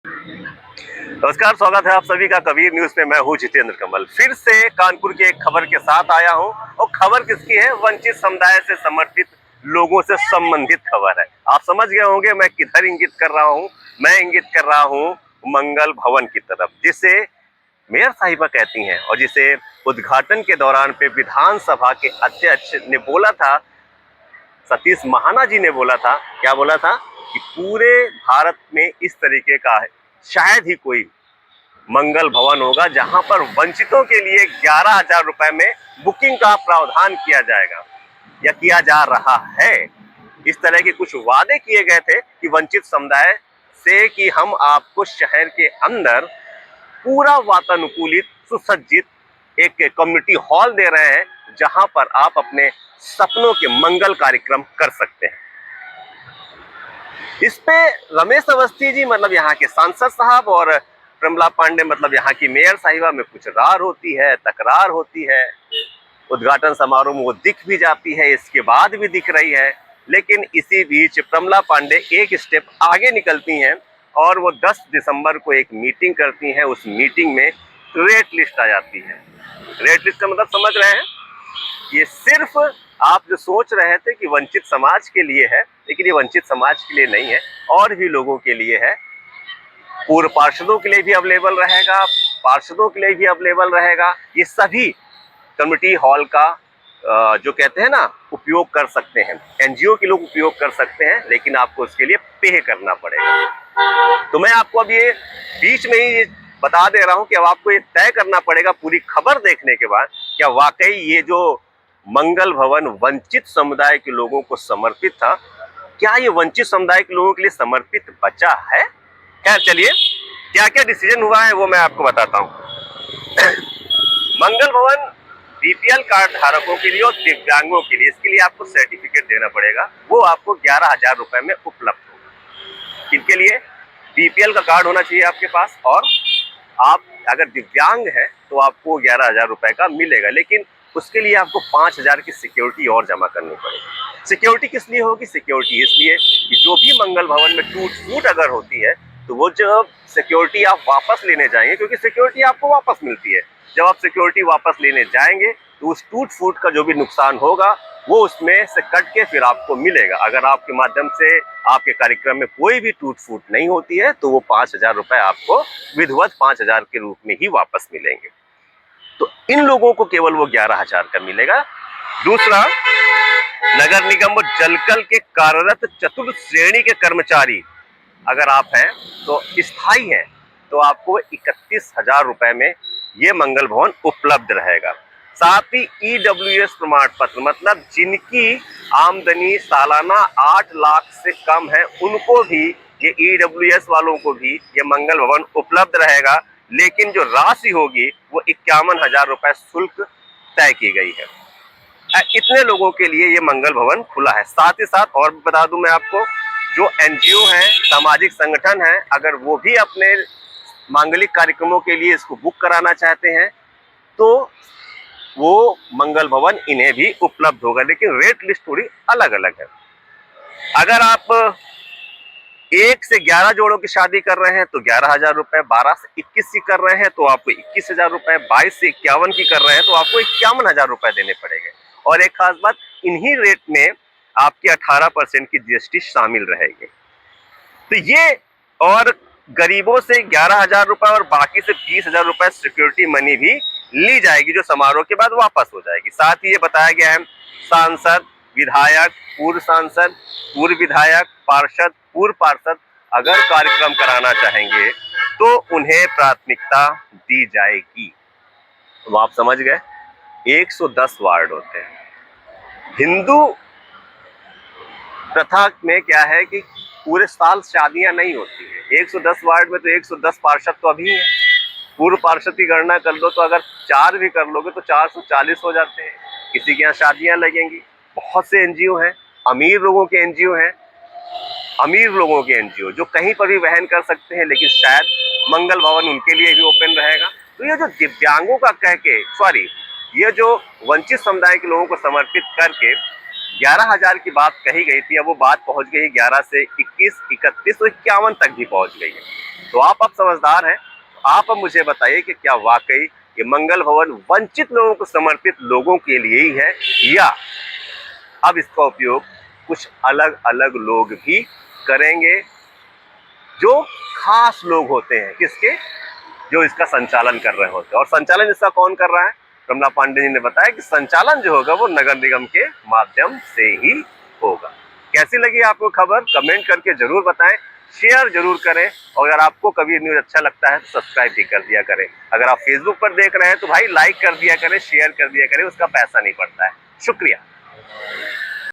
नमस्कार, स्वागत है आप सभी का कबीर न्यूज में। मैं हूं जितेंद्र कमल। फिर से कानपुर की एक खबर के साथ आया हूं और खबर किसकी है? वंचित समुदाय से समर्पित लोगों से संबंधित खबर है। आप समझ गए होंगे मैं किधर इंगित कर रहा हूं। मैं इंगित कर रहा हूं मंगल भवन की तरफ, जिसे मेयर साहिबा कहती हैं और जिसे उद्घाटन के दौरान पे विधानसभा के अध्यक्ष ने बोला था, सतीश महाना जी ने बोला था। क्या बोला था? कि पूरे भारत में इस तरीके का है शायद ही कोई मंगल भवन होगा जहां पर वंचितों के लिए 11,000 रुपए में बुकिंग का प्रावधान किया जाएगा या किया जा रहा है। इस तरह के कुछ वादे किए गए थे कि वंचित समुदाय से कि हम आपको शहर के अंदर पूरा वातानुकूलित सुसज्जित एक कम्युनिटी हॉल दे रहे हैं जहां पर आप अपने सपनों के मंगल कार्यक्रम कर सकते हैं। इस पे रमेश अवस्थी जी मतलब यहाँ के सांसद साहब और प्रमला पांडे मतलब यहाँ की मेयर साहिबा में कुछ रार होती है, तकरार होती है। उद्घाटन समारोह में वो दिख भी जाती है, इसके बाद भी दिख रही है। लेकिन इसी बीच प्रमला पांडे एक स्टेप आगे निकलती हैं और वो 10 दिसंबर को एक मीटिंग करती हैं। उस मीटिंग में रेट लिस्ट आ जाती है। रेट लिस्ट का मतलब समझ रहे हैं? ये सिर्फ आप जो सोच रहे थे कि वंचित समाज के लिए है, लेकिन ये वंचित समाज के लिए नहीं है, और भी लोगों के लिए है। पूर्व पार्षदों के लिए भी अवेलेबल रहेगा, पार्षदों के लिए भी अवेलेबल रहेगा। ये सभी कम्युनिटी हॉल का जो कहते हैं ना उपयोग कर सकते हैं। एनजीओ के लोग उपयोग कर सकते हैं, लेकिन आपको उसके लिए पे करना पड़ेगा। तो मैं आपको अब ये बीच में ही बता दे रहा हूं कि अब आपको ये तय करना पड़ेगा पूरी खबर देखने के बाद, क्या वाकई ये जो मंगल भवन वंचित समुदाय के लोगों को समर्पित था, क्या ये वंचित समुदाय के लोगों के लिए समर्पित बचा है? खैर चलिए, क्या क्या डिसीजन हुआ है वो मैं आपको बताता हूँ। मंगल भवन बीपीएल कार्ड धारकों के लिए और दिव्यांगों के लिए, इसके लिए आपको सर्टिफिकेट देना पड़ेगा। वो आपको 11,000 रुपए में उपलब्ध होगा। किनके लिए? बीपीएल का कार्ड होना चाहिए आपके पास, और आप अगर दिव्यांग है तो आपको 11,000 रुपए का मिलेगा। लेकिन उसके लिए आपको 5,000 की सिक्योरिटी और जमा करनी पड़ेगी। सिक्योरिटी किस लिए होगी? सिक्योरिटी इसलिए कि जो भी मंगल भवन में टूट फूट अगर होती है तो वो जब सिक्योरिटी आप वापस लेने जाएंगे, क्योंकि सिक्योरिटी आपको वापस मिलती है, जब आप सिक्योरिटी वापस लेने जाएंगे तो उस टूट फूट का जो भी नुकसान होगा वो उसमें से कट के फिर आपको मिलेगा। अगर आपके माध्यम से आपके कार्यक्रम में कोई भी टूट फूट नहीं होती है तो वो 5,000 रुपए आपको विधिवत 5,000 के रूप में ही वापस मिलेंगे। तो इन लोगों को केवल वो 11,000 का मिलेगा। दूसरा, नगर निगम व जलकल के कार्यरत चतुर्थ श्रेणी के कर्मचारी अगर आप हैं तो स्थायी हैं, तो आपको 31,000 रुपए में ये मंगल भवन उपलब्ध रहेगा। साथ ही ईडब्ल्यूएस प्रमाण पत्र मतलब जिनकी आमदनी सालाना 8 लाख से कम है उनको भी, ये ईडब्ल्यूएस वालों को भी ये मंगल भवन उपलब्ध रहेगा। लेकिन जो राशि होगी वो 51,000 रुपए शुल्क तय की गई है। इतने लोगों के लिए ये मंगल भवन खुला है। साथ ही साथ और बता दूं मैं आपको, जो एनजीओ हैं, सामाजिक संगठन हैं, अगर वो भी अपने मांगलिक कार्यक्रमों के लिए इसको बुक कराना चाहते हैं तो वो मंगल भवन इन्हें भी उपलब्ध होगा। लेकिन रेट लिस्ट थोड़ी अलग अलग है। अगर आप 1 से 11 जोड़ों की शादी कर रहे हैं तो 11,000 रुपए, 12 से 21 की कर रहे हैं तो आपको 21,000 रुपए, 22 से 51 की कर रहे हैं तो आपको 51,000 रुपए देने पड़ेंगे। और एक खास बात, इन्हीं रेट में आपकी 18% की जीएसटी शामिल रहेगी। तो ये, और गरीबों से 11,000 रुपए और बाकी से 20,000 रुपए सिक्योरिटी मनी भी ली जाएगी, जो समारोह के बाद वापस हो जाएगी। साथ ही ये बताया गया है, सांसद, विधायक, पूर्व सांसद, पूर्व विधायक, पार्षद, पूर्व पार्षद अगर कार्यक्रम कराना चाहेंगे तो उन्हें प्राथमिकता दी जाएगी। तो आप समझ गए, 110 वार्ड होते हैं। हिंदू प्रथा में क्या है कि पूरे साल शादियां नहीं होती है। 110 वार्ड में तो 110 पार्षद तो अभी है। पूर्व पार्षद की गणना कर लो तो अगर 4 भी कर लोगे तो 440 हो जाते हैं। किसी के यहाँ शादियां लगेंगी। बहुत से एनजीओ हैं, अमीर लोगों के एनजीओ हैं, अमीर लोगों के एनजीओ जो कहीं पर भी वहन कर सकते हैं, लेकिन शायद मंगल भवन उनके लिए भी ओपन रहेगा। तो ये जो दिव्यांगों का कह के, सॉरी, ये जो वंचित समुदाय के लोगों को समर्पित करके 11,000 की बात कही गई थी, अब वो बात पहुंच गई 11 से 21, 31 और 51 तक भी पहुंच गई है। तो आप अब समझदार हैं, आप अब मुझे बताइए कि क्या वाकई ये मंगल भवन वंचित लोगों को समर्पित लोगों के लिए ही है, या अब इसका उपयोग कुछ अलग अलग लोग भी करेंगे, जो खास लोग होते हैं, किसके, जो इसका संचालन कर रहे होते हैं। और संचालन इसका कौन कर रहा है? रमला पांडे जी ने बताया कि संचालन जो होगा वो नगर निगम के माध्यम से ही होगा। कैसी लगी आपको खबर? कमेंट करके जरूर बताएं, शेयर जरूर करें, और अगर आपको कभी न्यूज अच्छा लगता है तो सब्सक्राइब भी कर दिया करें। अगर आप फेसबुक पर देख रहे हैं तो भाई लाइक कर दिया करें, शेयर कर दिया करें, उसका पैसा नहीं पड़ता है। शुक्रिया।